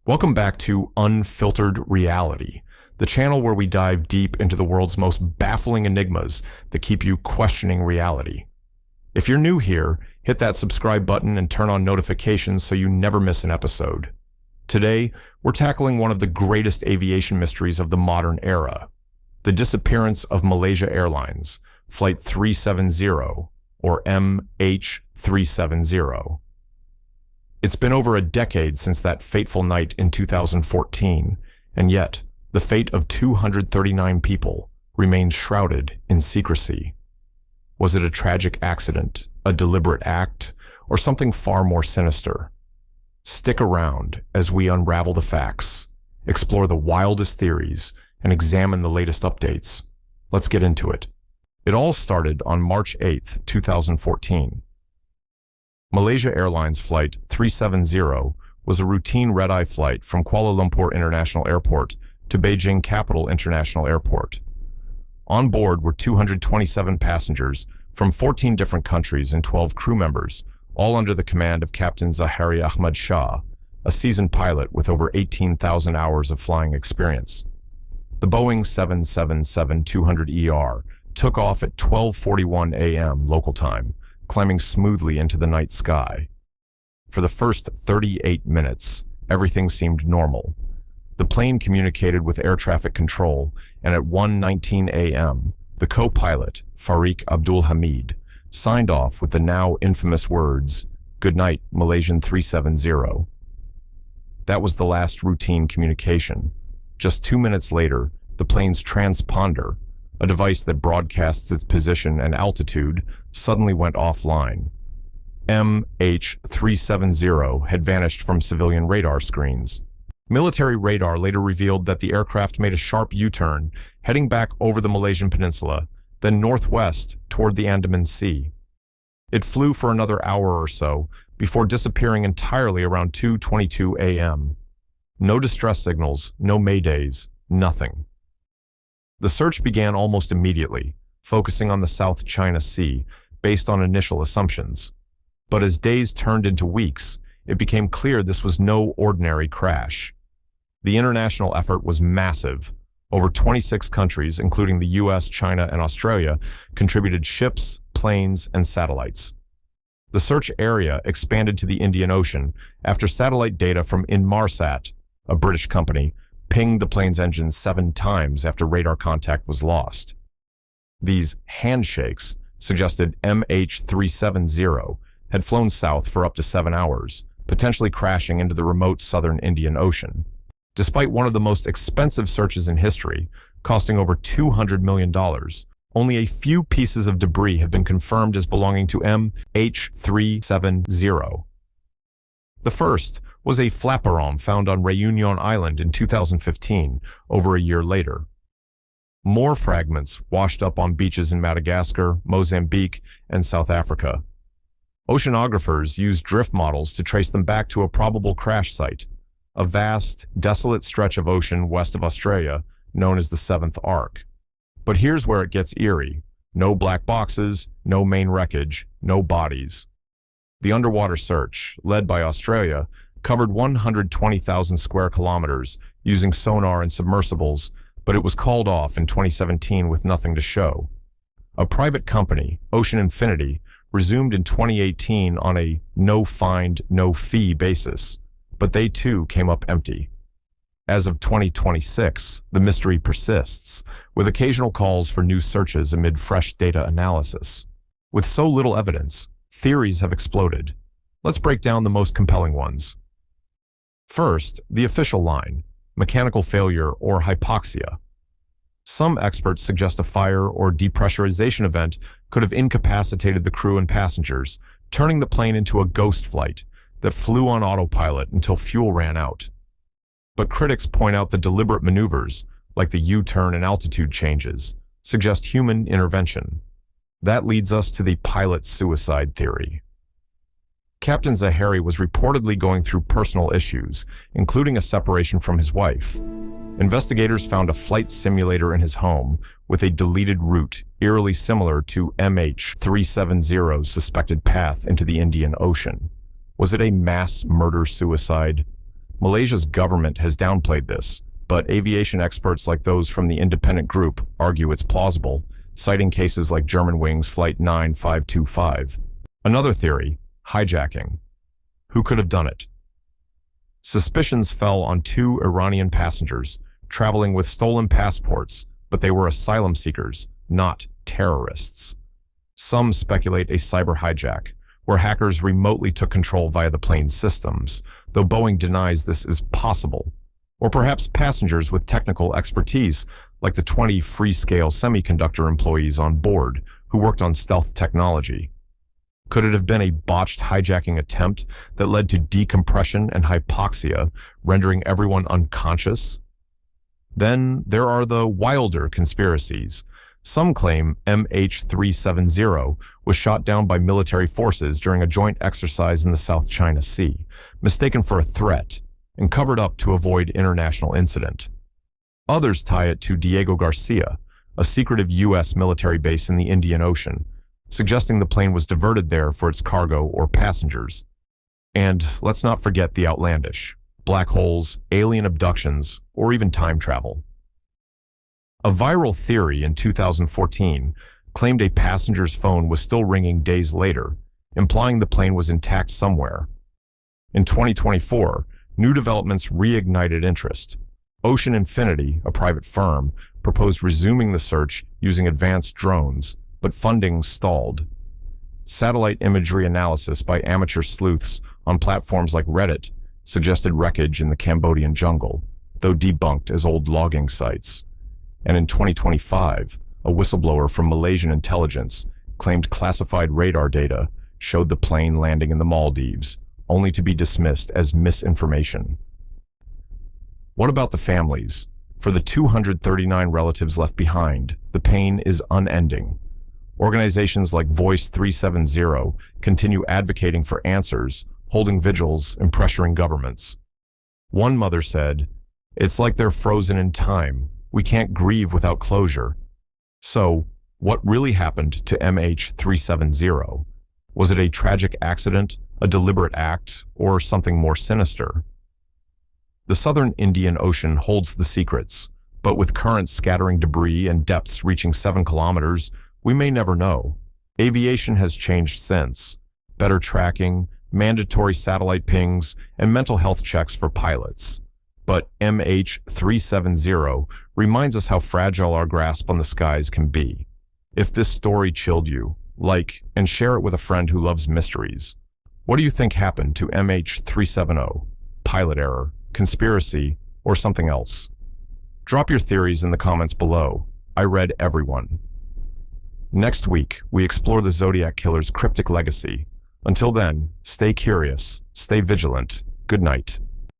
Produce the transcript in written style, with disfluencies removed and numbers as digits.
Welcome back to Unfiltered Reality, the channel where we dive deep into the world's most baffling enigmas that keep you questioning reality. If you're new here, hit that subscribe button and turn on notifications so you never miss an episode. Today, we're tackling one of the greatest aviation mysteries of the modern era, the disappearance of Malaysia Airlines Flight 370, or MH370. It's been over a decade since that fateful night in 2014, and yet the fate of 239 people remains shrouded in secrecy. Was it a tragic accident, a deliberate act, or something far more sinister? Stick around as we unravel the facts, explore the wildest theories, and examine the latest updates. Let's get into it. It all started on March 8, 2014. Malaysia Airlines Flight 370 was a routine red-eye flight from Kuala Lumpur International Airport to Beijing Capital International Airport. On board were 227 passengers from 14 different countries and 12 crew members, all under the command of Captain Zahari Ahmad Shah, a seasoned pilot with over 18,000 hours of flying experience. The Boeing 777-200ER took off at 12:41 a.m. local time, climbing smoothly into the night sky. For the first 38 minutes, everything seemed normal. The plane communicated with air traffic control, and at 1:19 a.m., the co-pilot, Fariq Abdul Hamid, signed off with the now infamous words, "Good night, Malaysian 370. That was the last routine communication. Just 2 minutes later, the plane's transponder, a device that broadcasts its position and altitude, suddenly went offline. MH370 had vanished from civilian radar screens. Military radar later revealed that the aircraft made a sharp U-turn, heading back over the Malaysian peninsula, then northwest toward the Andaman Sea. It flew for another hour or so before disappearing entirely around 2:22 a.m. No distress signals, no maydays, nothing. The search began almost immediately, focusing on the South China Sea, based on initial assumptions. But as days turned into weeks, it became clear this was no ordinary crash. The international effort was massive. Over 26 countries, including the US, China, and Australia, contributed ships, planes, and satellites. The search area expanded to the Indian Ocean after satellite data from Inmarsat, a British company, pinged the plane's engine 7 times after radar contact was lost. These handshakes suggested MH370 had flown south for up to 7 hours, potentially crashing into the remote southern Indian Ocean. Despite one of the most expensive searches in history, costing over $200 million, only a few pieces of debris have been confirmed as belonging to MH370. The first was a flaperon found on Réunion Island in 2015, over a year later. More fragments washed up on beaches in Madagascar, Mozambique, and South Africa. Oceanographers used drift models to trace them back to a probable crash site, a vast, desolate stretch of ocean west of Australia known as the Seventh Arc. But here's where it gets eerie. No black boxes, no main wreckage, no bodies. The underwater search, led by Australia, covered 120,000 square kilometers using sonar and submersibles, but it was called off in 2017 with nothing to show. A private company, Ocean Infinity, resumed in 2018 on a no-find, no-fee basis, but they too came up empty. As of 2026, the mystery persists, with occasional calls for new searches amid fresh data analysis. With so little evidence, theories have exploded. Let's break down the most compelling ones. First, the official line, mechanical failure or hypoxia. Some experts suggest a fire or depressurization event could have incapacitated the crew and passengers, turning the plane into a ghost flight that flew on autopilot until fuel ran out. But critics point out the deliberate maneuvers, like the U-turn and altitude changes, suggest human intervention. That leads us to the pilot suicide theory. Captain Zahari was reportedly going through personal issues, including a separation from his wife. Investigators found a flight simulator in his home with a deleted route eerily similar to MH370's suspected path into the Indian Ocean. Was it a mass murder-suicide? Malaysia's government has downplayed this, but aviation experts like those from the independent group argue it's plausible, citing cases like Germanwings Flight 9525. Another theory, hijacking. Who could have done it? Suspicions fell on two Iranian passengers traveling with stolen passports, but they were asylum seekers, not terrorists. Some speculate a cyber hijack, where hackers remotely took control via the plane's systems, though Boeing denies this is possible. Or perhaps passengers with technical expertise, like the 20 Freescale semiconductor employees on board who worked on stealth technology. Could it have been a botched hijacking attempt that led to decompression and hypoxia, rendering everyone unconscious? Then there are the wilder conspiracies. Some claim MH370 was shot down by military forces during a joint exercise in the South China Sea, mistaken for a threat, and covered up to avoid international incident. Others tie it to Diego Garcia, a secretive U.S. military base in the Indian Ocean, suggesting the plane was diverted there for its cargo or passengers. And let's not forget the outlandish: black holes, alien abductions, or even time travel. A viral theory in 2014 claimed a passenger's phone was still ringing days later, implying the plane was intact somewhere. In 2024, new developments reignited interest. Ocean Infinity, a private firm, proposed resuming the search using advanced drones, but funding stalled. Satellite imagery analysis by amateur sleuths on platforms like Reddit suggested wreckage in the Cambodian jungle, though debunked as old logging sites. And in 2025, a whistleblower from Malaysian intelligence claimed classified radar data showed the plane landing in the Maldives, only to be dismissed as misinformation. What about the families? For the 239 relatives left behind, the pain is unending. Organizations like Voice 370 continue advocating for answers, holding vigils, and pressuring governments. One mother said, "It's like they're frozen in time. We can't grieve without closure." So, what really happened to MH370? Was it a tragic accident, a deliberate act, or something more sinister? The southern Indian Ocean holds the secrets, but with currents scattering debris and depths reaching 7 kilometers, we may never know. Aviation has changed since. Better tracking, mandatory satellite pings, and mental health checks for pilots. But MH370 reminds us how fragile our grasp on the skies can be. If this story chilled you, like and share it with a friend who loves mysteries. What do you think happened to MH370? Pilot error, conspiracy, or something else? Drop your theories in the comments below. I read everyone. Next week, we explore the Zodiac Killer's cryptic legacy. Until then, stay curious, stay vigilant. Good night.